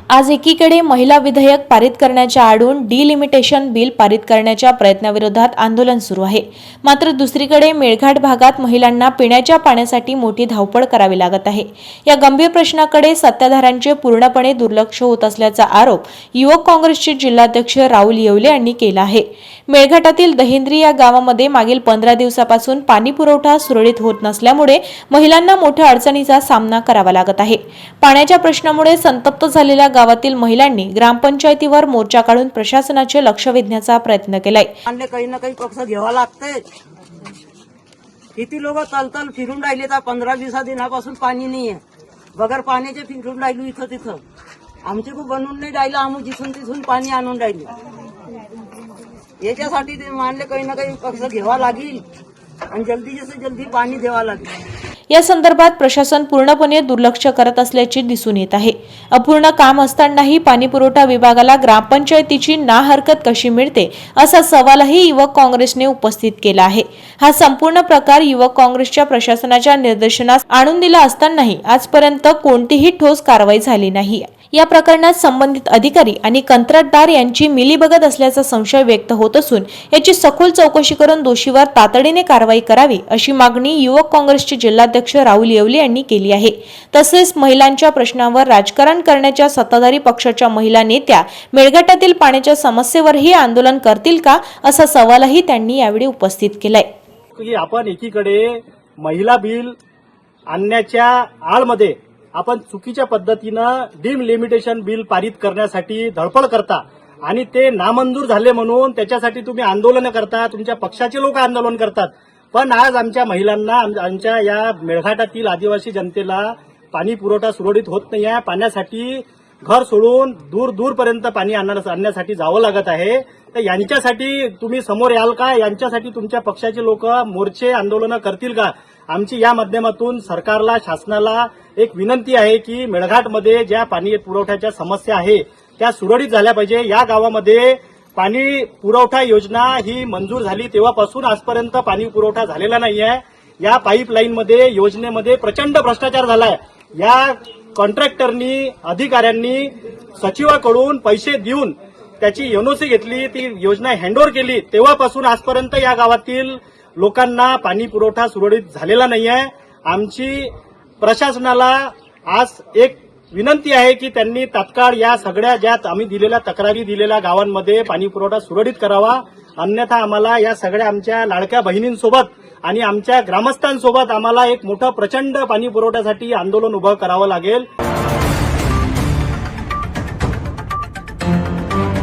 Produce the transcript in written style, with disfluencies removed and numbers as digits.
आज एकीकडे महिला विधेयक पारित करण्याच्या आडून डिलिमिटेशन बिल पारित करण्याच्या प्रयत्नाविरोधात आंदोलन सुरू आहे। मात्र दुसरीकडे मेळघाट भागात महिलांना पिण्याच्या पाण्यासाठी मोठी धावपळ करावी लागत आहे। या गंभीर प्रश्नाकडे सत्ताधाऱ्यांचे पूर्णपणे दुर्लक्ष होत असल्याचा आरोप युवक काँग्रेसचे जिल्हाध्यक्ष राहुल येवले यांनी केला आहे। मेळघाटातील दहिंद्री या गावामध्ये मागील 15 दिवसापासून पाणी पुरवठा सुरळीत होत नसल्यामुळे महिलांना मोठ्या अडचणीचा सामना करावा लागत आहे। पाण्याच्या प्रश्नामुळे संतप्त झालेल्या गावातील महिलांनी ग्रामपंचायतीवर मोर्चा काढून प्रशासनाचे लक्ष वेधण्याचा प्रयत्न केलाय। काही ना काही पक्ष घ्यावा लागते। किती लोक तलतल फिरून राहिले तर 15-20 दिनापासून पाणी नाहीये। बगर पाण्याचे फिरून राहिलो इथं तिथं। आमचे को बनवून नाही राहिलं, आम्ही जिथून तिथून पाणी आणून राहिले। याच्यासाठी ते मानले काही ना काही पक्ष घ्यावा लागेल आणि जल्दी जल्दी पाणी द्यावा लागेल। या संदर्भात प्रशासन पूर्णपणे दुर्लक्ष करत असल्याचे दिसून येत आहे। अपूर्ण काम असतानाही पाणी पुरवठा विभागाला ग्रामपंचायतीची ना हरकत कशी मिळते असा सवालही युवक काँग्रेसने उपस्थित केला आहे। हा संपूर्ण प्रकार युवक काँग्रेसच्या प्रशासनाच्या निर्देशनास आणून दिला असतानाही आजपर्यंत कोणतीही ठोस कारवाई झाली नाही। या प्रकरणात संबंधित अधिकारी आणि कंत्राटदार यांची मिलीभगत असल्याचा संशय व्यक्त होत असून याची सखोल चौकशी करून दोषीवर तातडीने कारवाई करावी अशी मागणी युवक काँग्रेसचे जिल्हाध्यक्ष राहुल येवले यांनी केली आहे। तसेच महिलांच्या प्रश्नावर राजकारण करण्याच्या सत्ताधारी पक्षाच्या महिला नेत्या मेळघाटातील पाण्याच्या समस्येवरही आंदोलन करतील का असा सवालही त्यांनी यावेळी उपस्थित केलाय। आपण एकीकडे महिला बिल आणण्याच्या आळमध्ये आपण चुकीच्या पद्धतीनं डिलिमिटेशन बिल पारित करण्यासाठी धडपड करता आणि ते नामंजूर झाले म्हणून त्याच्यासाठी तुम्ही आंदोलन करता, तुमच्या पक्षाचे लोक आंदोलन करतात। पण आज आमच्या महिलांना, आमच्या या मेळघाटातील आदिवासी जनतेला पाणी पुरवठा सुरळीत होत नाही आहे। पाण्यासाठी घर सोडून दूरपर्यंत पाणी आणण्यासाठी जावं लागत आहे। तर यांच्यासाठी तुम्ही समोर याल का? यांच्यासाठी तुमच्या पक्षाचे लोक मोर्चे आंदोलन करतील का? आमची या माध्यमातून सरकारला, शासनाला एक विनंती आहे की मेळघाटमध्ये ज्या पाणी पुरवठ्याच्या समस्या आहे त्या सुरळीत झाल्या पाहिजे। या गावामध्ये पाणी पुरवठा योजना ही मंजूर झाली तेव्हापासून आजपर्यंत पाणी पुरवठा झालेला नाहीये। या पाईपलाईनमध्ये, योजनेमध्ये प्रचंड भ्रष्टाचार झालाय। या कॉन्ट्रॅक्टरनी, अधिकाऱ्यांनी सचिवाकडून पैसे देऊन त्याची एनओसी घेतली, ती योजना हँडओव्हर केली, तेव्हापासून आजपर्यंत या गावातील लोकांना पाणी पुरवठा सुरळीत झालेला नाहीये। आमची प्रशासनाला आज एक विनंती आहे की त्यांनी तात्काळ या सगळ्या ज्या आम्ही दिलेल्या तक्रारी दिलेल्या गावांमध्ये पाणी पुरवठा सुरळीत करावा, अन्यथा आम्हाला या सगळ्या आमच्या लाडक्या बहिणींसोबत आणि आमच्या ग्रामस्थांसोबत आम्हाला एक मोठं प्रचंड पाणी पुरवठ्यासाठी आंदोलन उभं करावं लागेल।